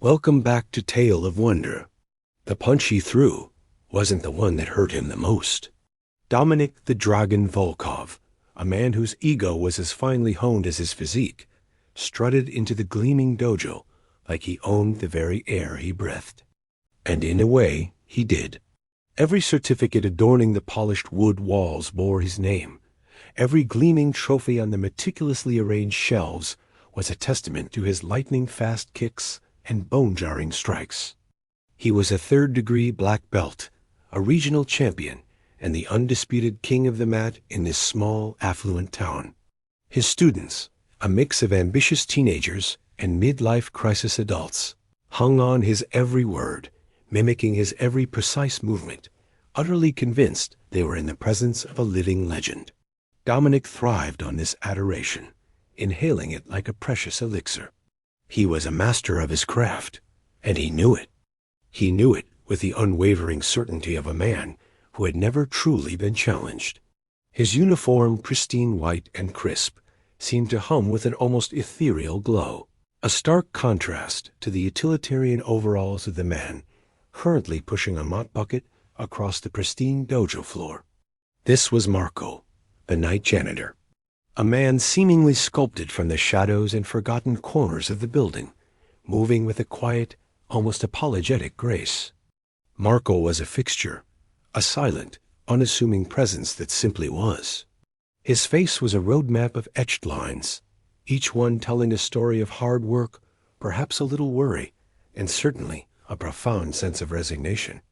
Welcome back to Tale of Wonder. The punch he threw wasn't the one that hurt him the most. Dominic the Dragon Volkov, a man whose ego was as finely honed as his physique, strutted into the gleaming dojo like he owned the very air he breathed. And in a way, he did. Every certificate adorning the polished wood walls bore his name. Every gleaming trophy on the meticulously arranged shelves was a testament to his lightning-fast kicks and bone-jarring strikes. He was a third-degree black belt, a regional champion, and the undisputed king of the mat in this small, affluent town. His students, a mix of ambitious teenagers and midlife crisis adults, hung on his every word, mimicking his every precise movement, utterly convinced they were in the presence of a living legend. Dominic thrived on this adoration, inhaling it like a precious elixir. He was a master of his craft, and he knew it. He knew it with the unwavering certainty of a man who had never truly been challenged. His uniform, pristine white and crisp, seemed to hum with an almost ethereal glow, a stark contrast to the utilitarian overalls of the man currently pushing a mop bucket across the pristine dojo floor. This was Marco, the night janitor, a man seemingly sculpted from the shadows and forgotten corners of the building, moving with a quiet, almost apologetic grace. Marco was a fixture, a silent, unassuming presence that simply was. His face was a roadmap of etched lines, each one telling a story of hard work, perhaps a little worry, and certainly a profound sense of resignation.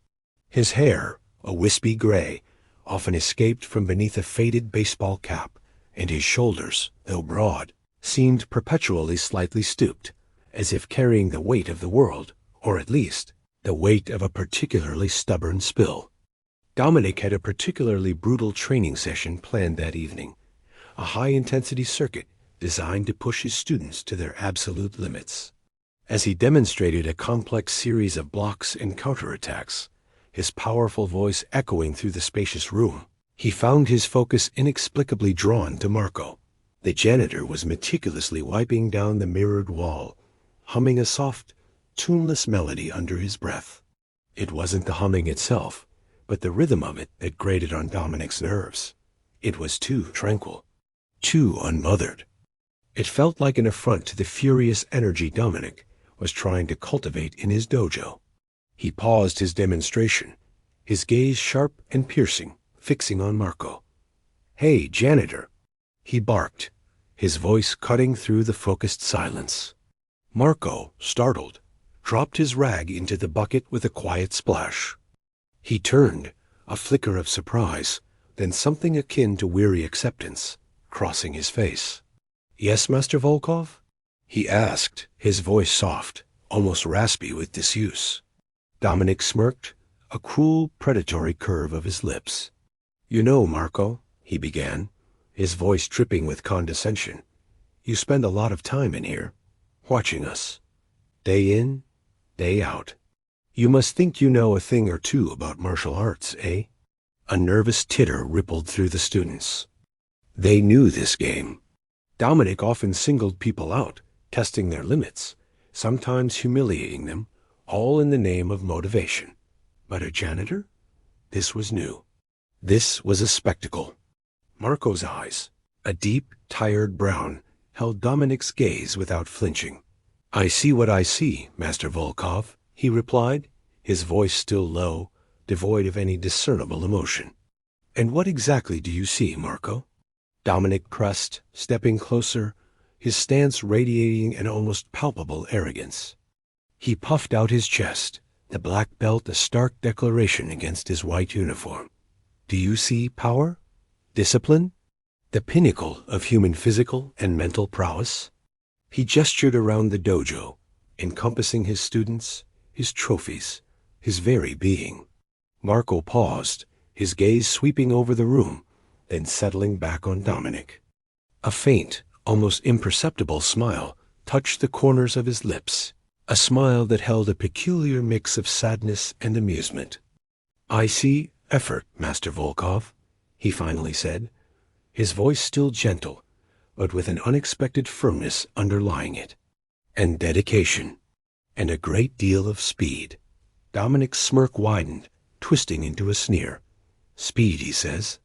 His hair, a wispy gray, often escaped from beneath a faded baseball cap, and his shoulders, though broad, seemed perpetually slightly stooped, as if carrying the weight of the world, or at least the weight of a particularly stubborn spill. Dominic had a particularly brutal training session planned that evening, a high-intensity circuit designed to push his students to their absolute limits. As he demonstrated a complex series of blocks and counterattacks, his powerful voice echoing through the spacious room, he found his focus inexplicably drawn to Marco. The janitor was meticulously wiping down the mirrored wall, humming a soft, tuneless melody under his breath. It wasn't the humming itself, but the rhythm of it that grated on Dominic's nerves. It was too tranquil, too unmothered. It felt like an affront to the furious energy Dominic was trying to cultivate in his dojo. He paused his demonstration, his gaze sharp and piercing, fixing on Marco. "Hey, janitor," he barked, his voice cutting through the focused silence. Marco, startled, dropped his rag into the bucket with a quiet splash. He turned, a flicker of surprise, then something akin to weary acceptance, crossing his face. "Yes, Master Volkov?" he asked, his voice soft, almost raspy with disuse. Dominic smirked, a cruel, predatory curve of his lips. "You know, Marco," he began, his voice dripping with condescension, "you spend a lot of time in here, watching us, day in, day out. You must think you know a thing or two about martial arts, eh?" A nervous titter rippled through the students. They knew this game. Dominic often singled people out, testing their limits, sometimes humiliating them, all in the name of motivation. But a janitor? This was new. This was a spectacle. Marco's eyes, a deep, tired brown, held Dominic's gaze without flinching. "I see what I see, Master Volkov," he replied, his voice still low, devoid of any discernible emotion. "And what exactly do you see, Marco?" Dominic pressed, stepping closer, his stance radiating an almost palpable arrogance. He puffed out his chest, the black belt a stark declaration against his white uniform. "Do you see power? Discipline? The pinnacle of human physical and mental prowess?" He gestured around the dojo, encompassing his students, his trophies, his very being. Marco paused, his gaze sweeping over the room, then settling back on Dominic. A faint, almost imperceptible smile touched the corners of his lips, a smile that held a peculiar mix of sadness and amusement. "I see effort, Master Volkov," he finally said, his voice still gentle, but with an unexpected firmness underlying it. "And dedication." and a great deal of speed. Dominic's smirk widened, twisting into a sneer. Speed, he says.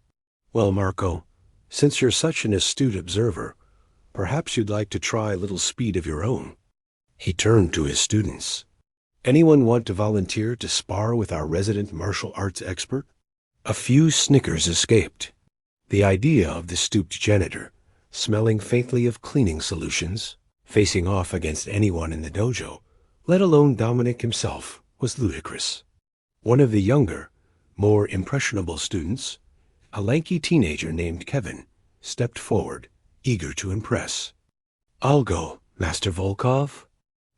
Well, Marco, since you're such an astute observer, perhaps you'd like to try a little speed of your own. He turned to his students. Anyone want to volunteer to spar with our resident martial arts expert? A few snickers escaped. The idea of the stooped janitor, smelling faintly of cleaning solutions, facing off against anyone in the dojo, let alone Dominic himself, was ludicrous. One of the younger, more impressionable students, a lanky teenager named Kevin, stepped forward, eager to impress. I'll go, Master Volkov,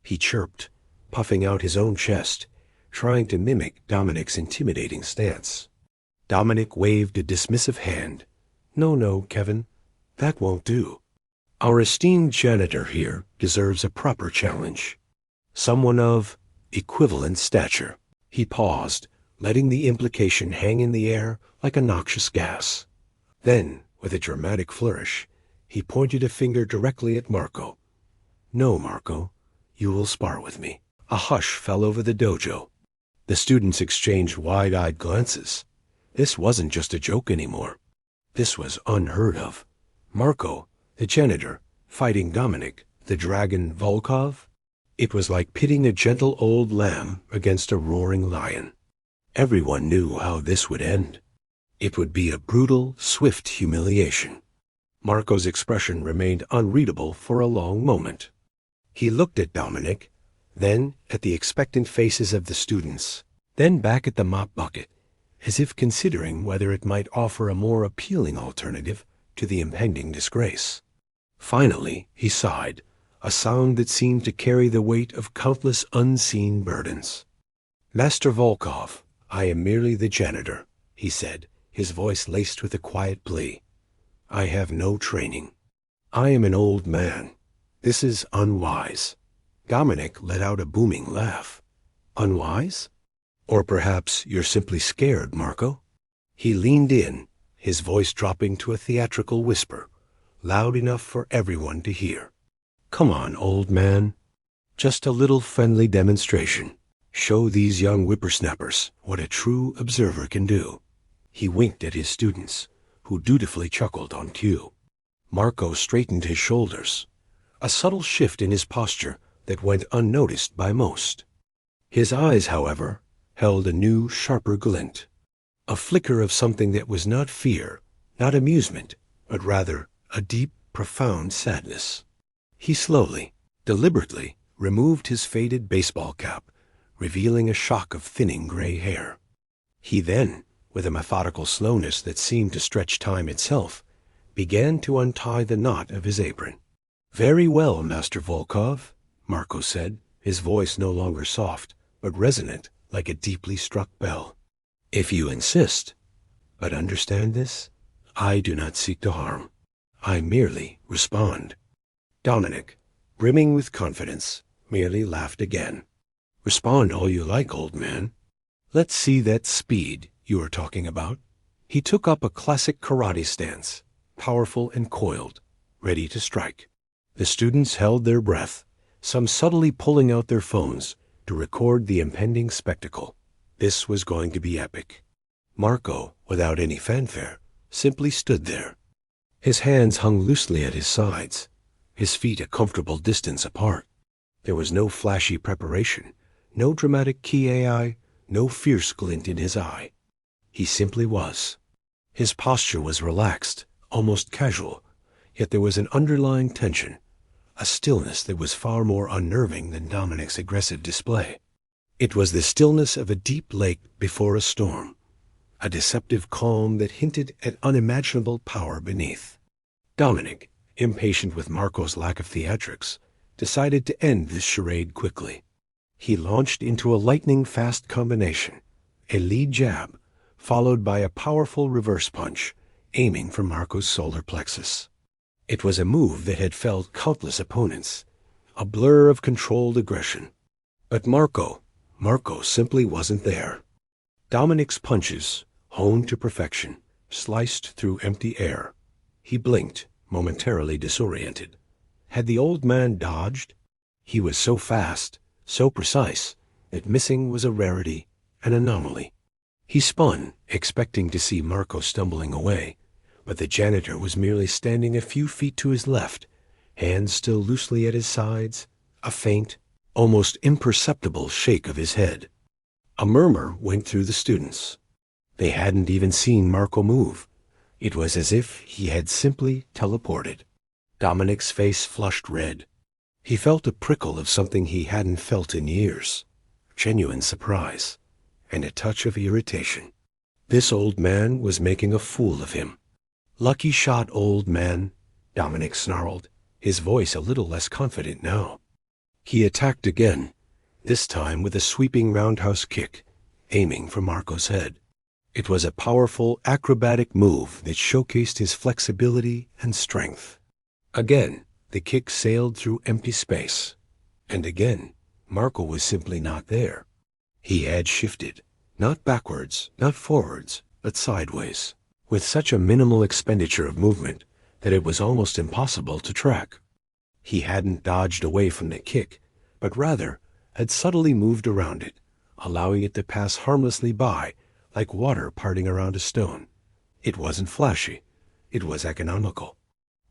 he chirped, puffing out his own chest, trying to mimic Dominic's intimidating stance. Dominic waved a dismissive hand. No, Kevin, that won't do. Our esteemed janitor here deserves a proper challenge. Someone of equivalent stature. He paused, letting the implication hang in the air like a noxious gas. Then, with a dramatic flourish, he pointed a finger directly at Marco. No, Marco, you will spar with me. A hush fell over the dojo. The students exchanged wide-eyed glances. This wasn't just a joke anymore. This was unheard of. Marco, the janitor, fighting Dominic, the dragon Volkov? It was like pitting a gentle old lamb against a roaring lion. Everyone knew how this would end. It would be a brutal, swift humiliation. Marco's expression remained unreadable for a long moment. He looked at Dominic, then at the expectant faces of the students, then back at the mop bucket, as if considering whether it might offer a more appealing alternative to the impending disgrace. Finally, he sighed, a sound that seemed to carry the weight of countless unseen burdens. Master Volkov, I am merely the janitor, he said, his voice laced with a quiet plea. I have no training. I am an old man. This is unwise. Dominic let out a booming laugh. Unwise? Or perhaps you're simply scared, Marco? He leaned in, his voice dropping to a theatrical whisper, loud enough for everyone to hear. Come on, old man. Just a little friendly demonstration. Show these young whippersnappers what a true observer can do. He winked at his students, who dutifully chuckled on cue. Marco straightened his shoulders, a subtle shift in his posture that went unnoticed by most. His eyes, however, held a new, sharper glint, a flicker of something that was not fear, not amusement, but rather a deep, profound sadness. He slowly, deliberately removed his faded baseball cap, revealing a shock of thinning gray hair. He then, with a methodical slowness that seemed to stretch time itself, began to untie the knot of his apron. Very well, Master Volkov, Marco said, his voice no longer soft, but resonant like a deeply struck bell. If you insist. But understand this, I do not seek to harm. I merely respond. Dominic, brimming with confidence, merely laughed again. Respond all you like, old man. Let's see that speed you are talking about. He took up a classic karate stance, powerful and coiled, ready to strike. The students held their breath, some subtly pulling out their phones to record the impending spectacle. This was going to be epic. Marco, without any fanfare, simply stood there. His hands hung loosely at his sides, his feet a comfortable distance apart. There was no flashy preparation, no dramatic key AI, no fierce glint in his eye. He simply was. His posture was relaxed, almost casual, yet there was an underlying tension, a stillness that was far more unnerving than Dominic's aggressive display. It was the stillness of a deep lake before a storm, a deceptive calm that hinted at unimaginable power beneath. Dominic, impatient with Marco's lack of theatrics, decided to end this charade quickly. He launched into a lightning-fast combination, a lead jab, followed by a powerful reverse punch, aiming for Marco's solar plexus. It was a move that had felled countless opponents, a blur of controlled aggression. But Marco simply wasn't there. Dominic's punches, honed to perfection, sliced through empty air. He blinked, momentarily disoriented. Had the old man dodged? He was so fast, so precise that missing was a rarity, an anomaly. He spun, expecting to see Marco stumbling away, but the janitor was merely standing a few feet to his left, hands still loosely at his sides, a faint, almost imperceptible shake of his head. A murmur went through the students. They hadn't even seen Marco move. It was as if he had simply teleported. Dominic's face flushed red. He felt a prickle of something he hadn't felt in years, genuine surprise, and a touch of irritation. This old man was making a fool of him. "Lucky shot, old man," Dominic snarled, his voice a little less confident now. He attacked again, this time with a sweeping roundhouse kick, aiming for Marco's head. It was a powerful, acrobatic move that showcased his flexibility and strength. Again, the kick sailed through empty space. And again, Marco was simply not there. He had shifted, not backwards, not forwards, but sideways, with such a minimal expenditure of movement that it was almost impossible to track. He hadn't dodged away from the kick, but rather had subtly moved around it, allowing it to pass harmlessly by, like water parting around a stone. It wasn't flashy. It was economical.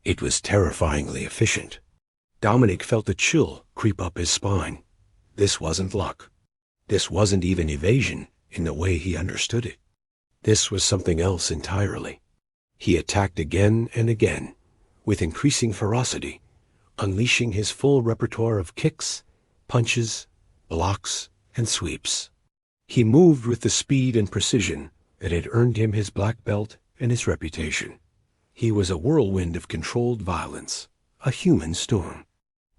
It was terrifyingly efficient. Dominic felt a chill creep up his spine. This wasn't luck. This wasn't even evasion in the way he understood it. This was something else entirely. He attacked again and again, with increasing ferocity, unleashing his full repertoire of kicks, punches, blocks, and sweeps. He moved with the speed and precision that had earned him his black belt and his reputation. He was a whirlwind of controlled violence, a human storm.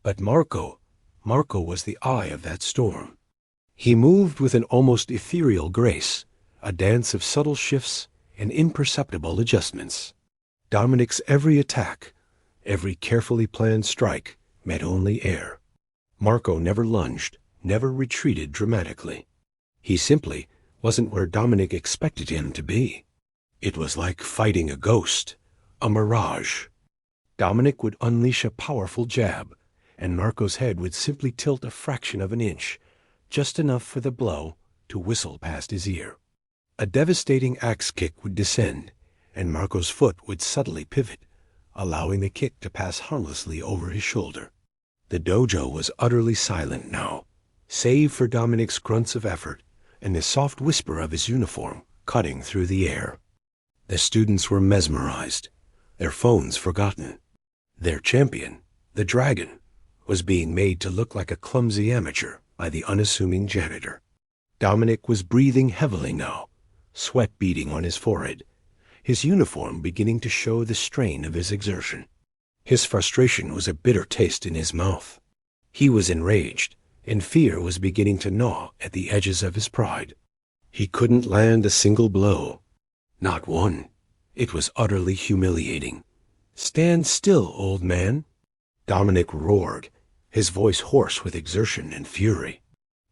But Marco was the eye of that storm. He moved with an almost ethereal grace, a dance of subtle shifts and imperceptible adjustments. Dominic's every attack, every carefully planned strike, met only air. Marco never lunged, never retreated dramatically. He simply wasn't where Dominic expected him to be. It was like fighting a ghost, a mirage. Dominic would unleash a powerful jab, and Marco's head would simply tilt a fraction of an inch, just enough for the blow to whistle past his ear. A devastating axe kick would descend, and Marco's foot would subtly pivot, allowing the kick to pass harmlessly over his shoulder. The dojo was utterly silent now, save for Dominic's grunts of effort and the soft whisper of his uniform cutting through the air. The students were mesmerized, their phones forgotten. Their champion, the dragon, was being made to look like a clumsy amateur by the unassuming janitor. Dominic was breathing heavily now, sweat beading on his forehead, his uniform beginning to show the strain of his exertion. His frustration was a bitter taste in his mouth. He was enraged, and fear was beginning to gnaw at the edges of his pride. He couldn't land a single blow. Not one. It was utterly humiliating. "Stand still, old man," Dominic roared, his voice hoarse with exertion and fury.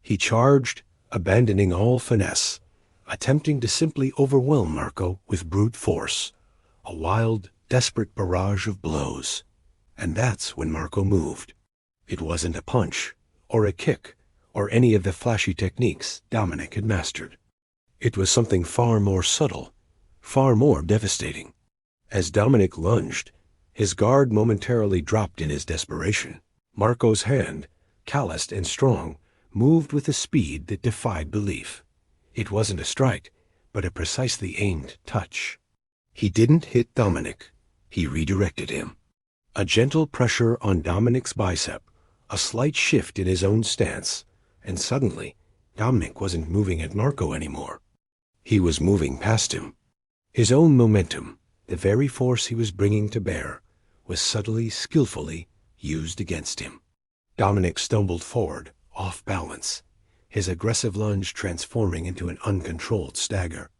He charged, abandoning all finesse, attempting to simply overwhelm Marco with brute force, a wild, desperate barrage of blows. And that's when Marco moved. It wasn't a punch, or a kick, or any of the flashy techniques Dominic had mastered. It was something far more subtle, far more devastating. As Dominic lunged, his guard momentarily dropped in his desperation. Marco's hand, calloused and strong, moved with a speed that defied belief. It wasn't a strike, but a precisely aimed touch. He didn't hit Dominic. He redirected him. A gentle pressure on Dominic's bicep, a slight shift in his own stance, and suddenly, Dominic wasn't moving at Marco anymore. He was moving past him. His own momentum, the very force he was bringing to bear, was subtly, skillfully used against him. Dominic stumbled forward, off balance, his aggressive lunge transforming into an uncontrolled stagger.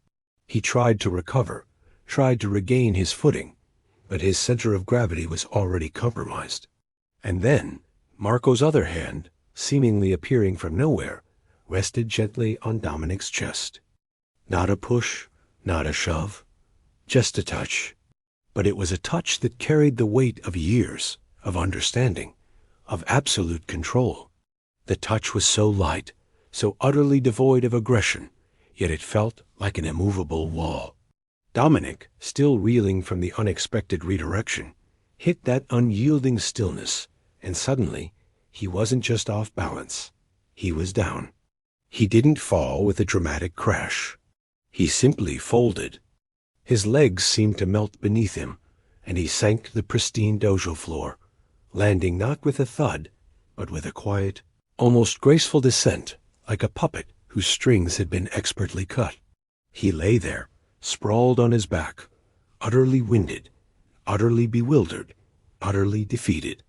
He tried to recover, tried to regain his footing, but his center of gravity was already compromised. And then, Marco's other hand, seemingly appearing from nowhere, rested gently on Dominic's chest. Not a push, not a shove, just a touch. But it was a touch that carried the weight of years, of understanding, of absolute control. The touch was so light, so utterly devoid of aggression, yet it felt like an immovable wall. Dominic, still reeling from the unexpected redirection, hit that unyielding stillness, and suddenly, he wasn't just off balance. He was down. He didn't fall with a dramatic crash. He simply folded. His legs seemed to melt beneath him, and he sank to the pristine dojo floor, landing not with a thud, but with a quiet, almost graceful descent, like a puppet whose strings had been expertly cut. He lay there, sprawled on his back, utterly winded, utterly bewildered, utterly defeated.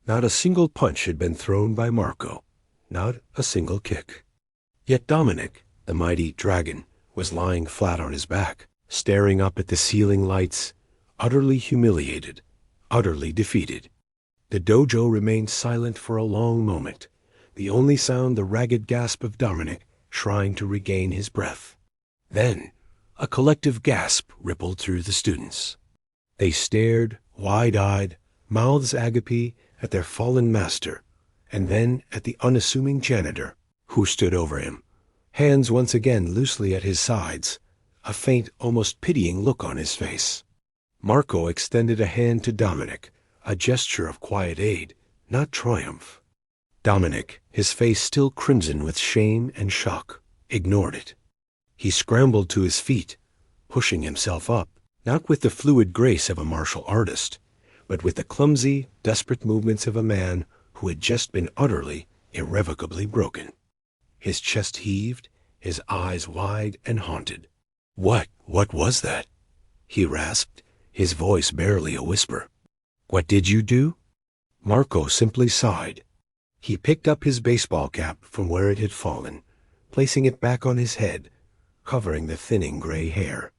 Not a single punch had been thrown by Marco, not a single kick. Yet Dominic, the mighty dragon, was lying flat on his back, staring up at the ceiling lights, utterly humiliated, utterly defeated. The dojo remained silent for a long moment, the only sound the ragged gasp of Dominic trying to regain his breath. Then, a collective gasp rippled through the students. They stared, wide-eyed, mouths agape, at their fallen master, and then at the unassuming janitor, who stood over him, hands once again loosely at his sides, a faint, almost pitying look on his face. Marco extended a hand to Dominic, a gesture of quiet aid, not triumph. Dominic, his face still crimson with shame and shock, ignored it. He scrambled to his feet, pushing himself up, not with the fluid grace of a martial artist, but with the clumsy, desperate movements of a man who had just been utterly, irrevocably broken. His chest heaved, his eyes wide and haunted. What was that?" he rasped, his voice barely a whisper. "What did you do?" Marco simply sighed. He picked up his baseball cap from where it had fallen, placing it back on his head, covering the thinning gray hair.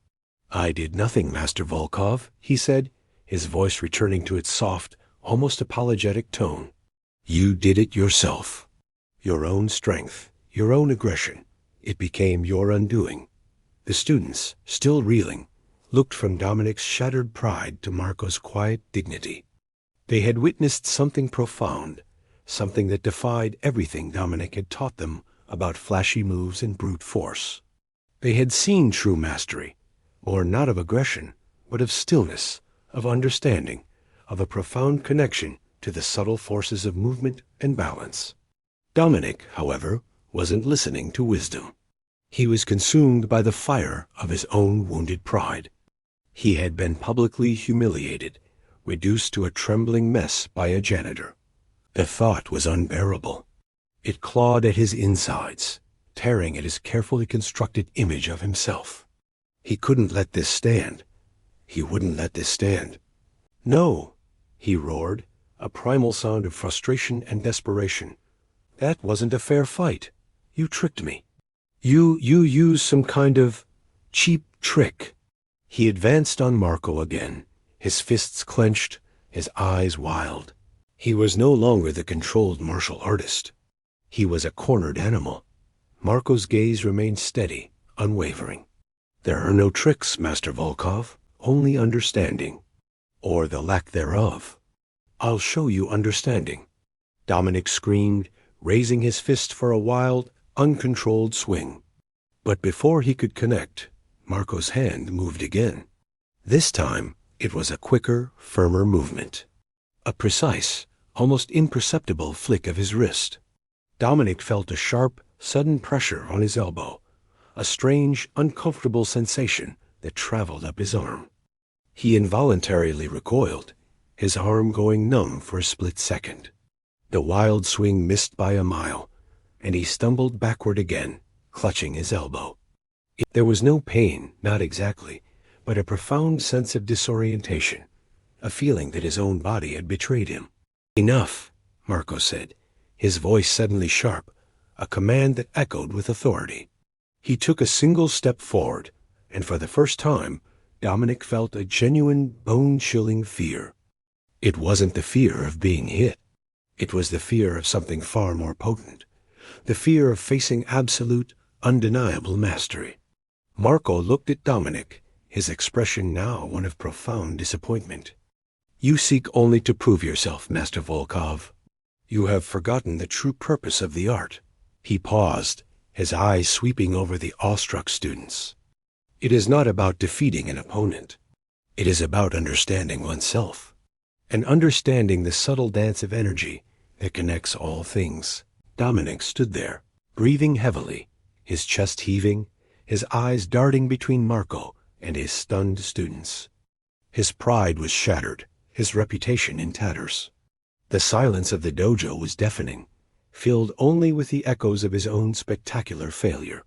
"I did nothing, Master Volkov," he said, his voice returning to its soft, almost apologetic tone. "You did it yourself. Your own strength, your own aggression. It became your undoing." The students, still reeling, looked from Dominic's shattered pride to Marco's quiet dignity. They had witnessed something profound, something that defied everything Dominic had taught them about flashy moves and brute force. They had seen true mastery, born not of aggression, but of stillness, of understanding, of a profound connection to the subtle forces of movement and balance. Dominic, however, wasn't listening to wisdom. He was consumed by the fire of his own wounded pride. He had been publicly humiliated, reduced to a trembling mess by a janitor. The thought was unbearable. It clawed at his insides, tearing at his carefully constructed image of himself. He couldn't let this stand. He wouldn't let this stand. "No," he roared, a primal sound of frustration and desperation. "That wasn't a fair fight. You tricked me. You used some kind of cheap trick." He advanced on Marco again, his fists clenched, his eyes wild. He was no longer the controlled martial artist. He was a cornered animal. Marco's gaze remained steady, unwavering. "There are no tricks, Master Volkov, only understanding. Or the lack thereof. I'll show you understanding." Dominic screamed, raising his fist for a wild, uncontrolled swing. But before he could connect, Marco's hand moved again. This time, it was a quicker, firmer movement. A precise, almost imperceptible flick of his wrist. Dominic felt a sharp, sudden pressure on his elbow, a strange, uncomfortable sensation that traveled up his arm. He involuntarily recoiled, his arm going numb for a split second. The wild swing missed by a mile, and he stumbled backward again, clutching his elbow. There was no pain, not exactly, but a profound sense of disorientation, a feeling that his own body had betrayed him. "Enough," Marco said, his voice suddenly sharp, a command that echoed with authority. He took a single step forward, and for the first time, Dominic felt a genuine, bone-chilling fear. It wasn't the fear of being hit. It was the fear of something far more potent, the fear of facing absolute, undeniable mastery. Marco looked at Dominic, his expression now one of profound disappointment. "You seek only to prove yourself, Master Volkov. You have forgotten the true purpose of the art. He paused, his eyes sweeping over the awestruck students. It is not about defeating an opponent. It is about understanding oneself, and understanding the subtle dance of energy that connects all things. Dominic stood there, breathing heavily, his chest heaving, his eyes darting between Marco and his stunned students. His pride was shattered, his reputation in tatters. The silence of the dojo was deafening, filled only with the echoes of his own spectacular failure.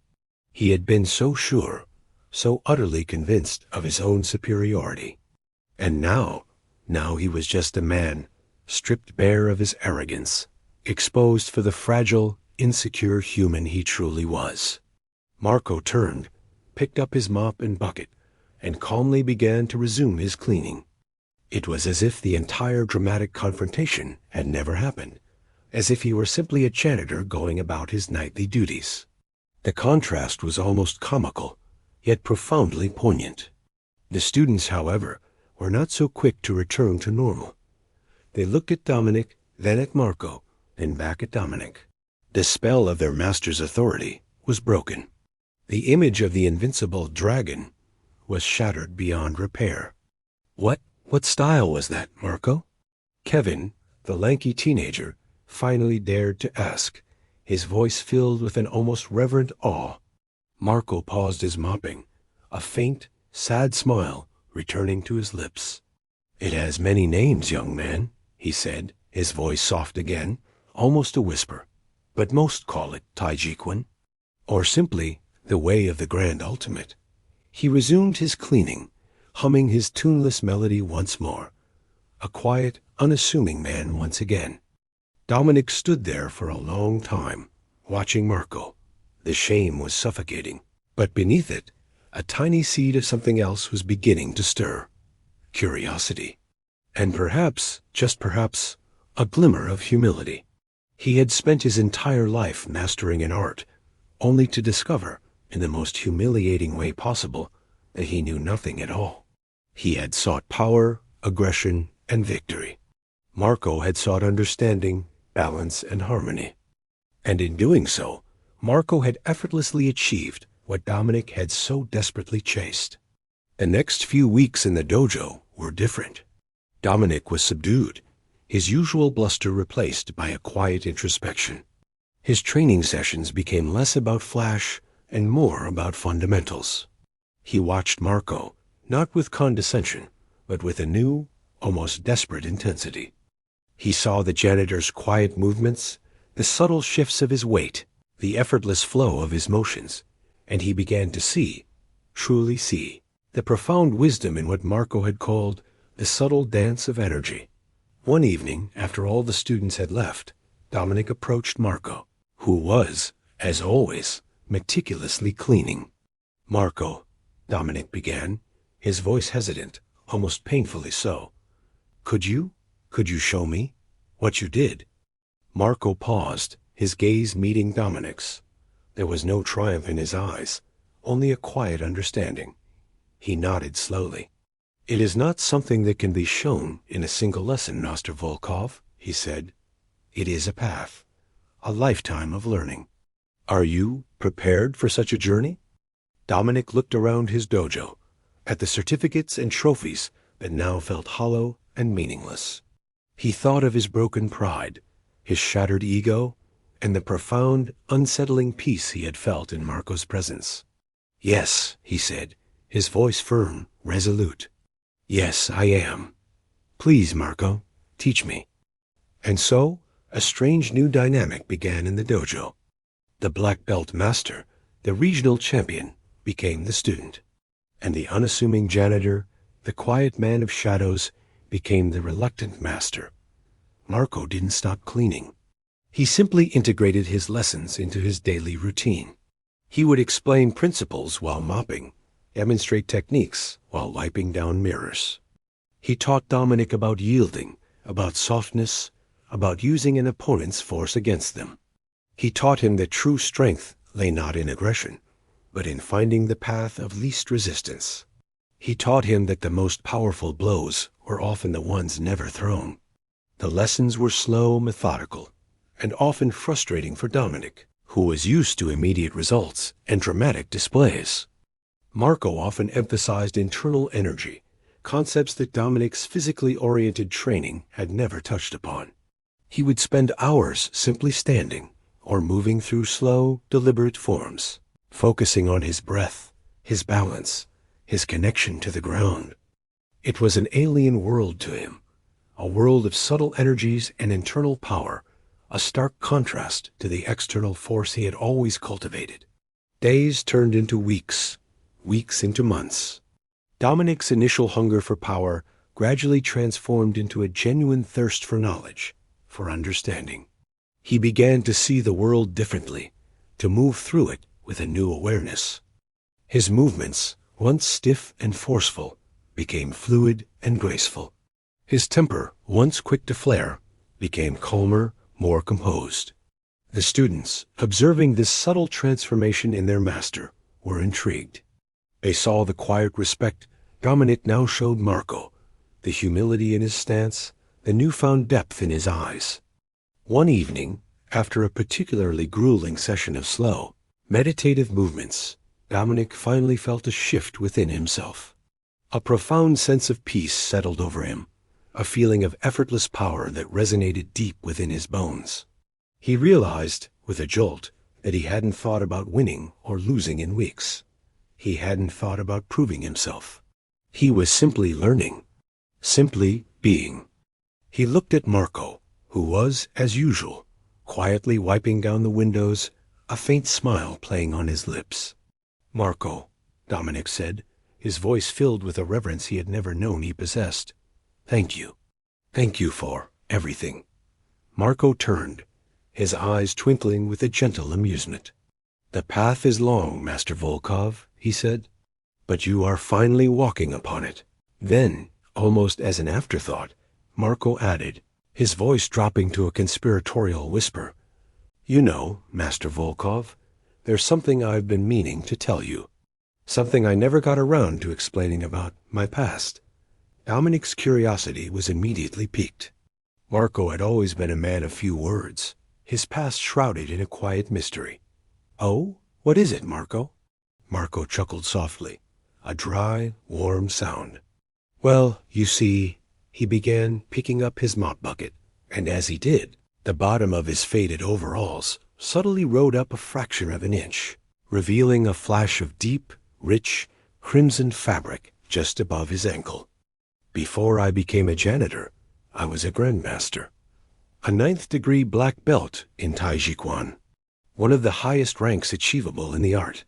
He had been so sure, so utterly convinced of his own superiority. And now he was just a man, stripped bare of his arrogance, exposed for the fragile, insecure human he truly was. Marco turned, picked up his mop and bucket, and calmly began to resume his cleaning. It was as if the entire dramatic confrontation had never happened, as if he were simply a janitor going about his nightly duties. The contrast was almost comical, yet profoundly poignant. The students, however, were not so quick to return to normal. They looked at Dominic, then at Marco, then back at Dominic. The spell of their master's authority was broken. The image of the invincible dragon was shattered beyond repair. What style was that, Marco? Kevin, the lanky teenager, finally dared to ask, his voice filled with an almost reverent awe. Marco paused his mopping, a faint, sad smile returning to his lips. It has many names, young man, he said, his voice soft again, almost a whisper. But most call it Taijiquan, or simply the way of the grand ultimate. He resumed his cleaning, humming his tuneless melody once more, a quiet, unassuming man once again. Dominic stood there for a long time, watching Marco. The shame was suffocating, but beneath it, a tiny seed of something else was beginning to stir. Curiosity. And perhaps, just perhaps, a glimmer of humility. He had spent his entire life mastering an art, only to discover, in the most humiliating way possible, that he knew nothing at all. He had sought power, aggression, and victory. Marco had sought understanding, balance, and harmony. And in doing so, Marco had effortlessly achieved what Dominic had so desperately chased. The next few weeks in the dojo were different. Dominic was subdued, his usual bluster replaced by a quiet introspection. His training sessions became less about flash and more about fundamentals. He watched Marco, not with condescension, but with a new, almost desperate intensity. He saw the janitor's quiet movements, the subtle shifts of his weight, the effortless flow of his motions, and he began to see, truly see, the profound wisdom in what Marco had called the subtle dance of energy. One evening, after all the students had left, Dominic approached Marco, who was, as always, meticulously cleaning. "Marco," Dominic began, his voice hesitant, almost painfully so. Could you show me what you did?" Marco paused, his gaze meeting Dominic's. There was no triumph in his eyes, only a quiet understanding. He nodded slowly. "It is not something that can be shown in a single lesson, Master Volkov," he said. "It is a path, a lifetime of learning. Are you prepared for such a journey?" Dominic looked around his dojo, at the certificates and trophies that now felt hollow and meaningless. He thought of his broken pride, his shattered ego, and the profound, unsettling peace he had felt in Marco's presence. "Yes," he said, his voice firm, resolute. "Yes, I am. Please, Marco, teach me." And so, a strange new dynamic began in the dojo. The black belt master, the regional champion, became the student, and the unassuming janitor, the quiet man of shadows, became the reluctant master. Marco didn't stop cleaning. He simply integrated his lessons into his daily routine. He would explain principles while mopping, demonstrate techniques while wiping down mirrors. He taught Dominic about yielding, about softness, about using an opponent's force against them. He taught him that true strength lay not in aggression, but in finding the path of least resistance. He taught him that the most powerful blows were often the ones never thrown. The lessons were slow, methodical, and often frustrating for Dominic, who was used to immediate results and dramatic displays. Marco often emphasized internal energy, concepts that Dominic's physically oriented training had never touched upon. He would spend hours simply standing or moving through slow, deliberate forms, focusing on his breath, his balance, his connection to the ground. It was an alien world to him, a world of subtle energies and internal power, a stark contrast to the external force he had always cultivated. Days turned into weeks, weeks into months. Dominic's initial hunger for power gradually transformed into a genuine thirst for knowledge, for understanding. He began to see the world differently, to move through it with a new awareness. His movements, once stiff and forceful, became fluid and graceful. His temper, once quick to flare, became calmer, more composed. The students, observing this subtle transformation in their master, were intrigued. They saw the quiet respect Dominic now showed Marco, the humility in his stance, the newfound depth in his eyes. One evening, after a particularly grueling session of slow, meditative movements, Dominic finally felt a shift within himself. A profound sense of peace settled over him, a feeling of effortless power that resonated deep within his bones. He realized, with a jolt, that he hadn't thought about winning or losing in weeks. He hadn't thought about proving himself. He was simply learning, simply being. He looked at Marco, who was, as usual, quietly wiping down the windows, a faint smile playing on his lips. "Marco," Dominic said, his voice filled with a reverence he had never known he possessed. "Thank you. Thank you for everything." Marco turned, his eyes twinkling with a gentle amusement. "The path is long, Master Volkov," he said, "but you are finally walking upon it." Then, almost as an afterthought, Marco added, his voice dropping to a conspiratorial whisper, "You know, Master Volkov, there's something I've been meaning to tell you. Something I never got around to explaining about my past." Dominic's curiosity was immediately piqued. Marco had always been a man of few words, his past shrouded in a quiet mystery. "Oh, what is it, Marco?" Marco chuckled softly, a dry, warm sound. "Well, you see," he began, picking up his mop bucket, and as he did, the bottom of his faded overalls subtly rode up a fraction of an inch, revealing a flash of deep, rich, crimson fabric just above his ankle. "Before I became a janitor, I was a grandmaster, a 9th-degree black belt in Taijiquan, one of the highest ranks achievable in the art,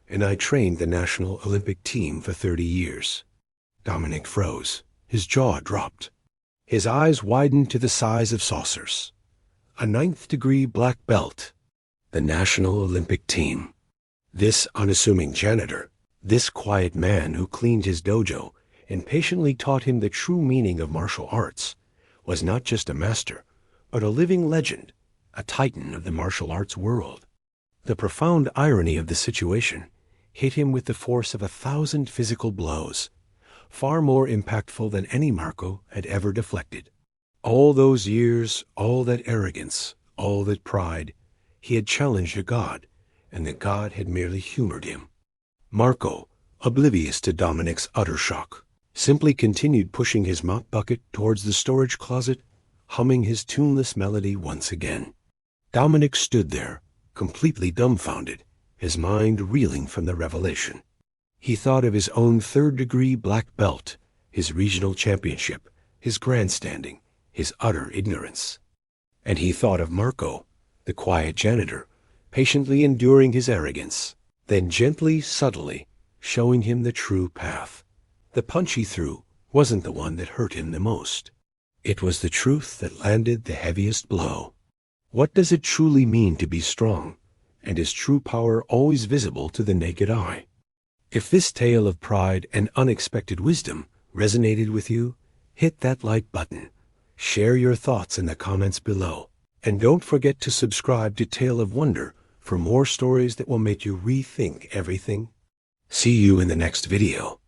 and I trained the national Olympic team for 30 years. Dominic froze. His jaw dropped. His eyes widened to the size of saucers. A 9th-degree black belt. The national Olympic team. This unassuming janitor, this quiet man who cleaned his dojo and patiently taught him the true meaning of martial arts, was not just a master, but a living legend, a titan of the martial arts world. The profound irony of the situation hit him with the force of 1,000 physical blows, far more impactful than any Marco had ever deflected. All those years, all that arrogance, all that pride, he had challenged a god, and the god had merely humored him. Marco, oblivious to Dominic's utter shock, simply continued pushing his mop bucket towards the storage closet, humming his tuneless melody once again. Dominic stood there, completely dumbfounded, his mind reeling from the revelation. He thought of his own 3rd-degree black belt, his regional championship, his grandstanding, his utter ignorance. And he thought of Marco, the quiet janitor, patiently enduring his arrogance, then gently, subtly, showing him the true path. The punch he threw wasn't the one that hurt him the most. It was the truth that landed the heaviest blow. What does it truly mean to be strong, and is true power always visible to the naked eye? If this tale of pride and unexpected wisdom resonated with you, hit that like button, share your thoughts in the comments below, and don't forget to subscribe to Tale of Wonder for more stories that will make you rethink everything. See you in the next video.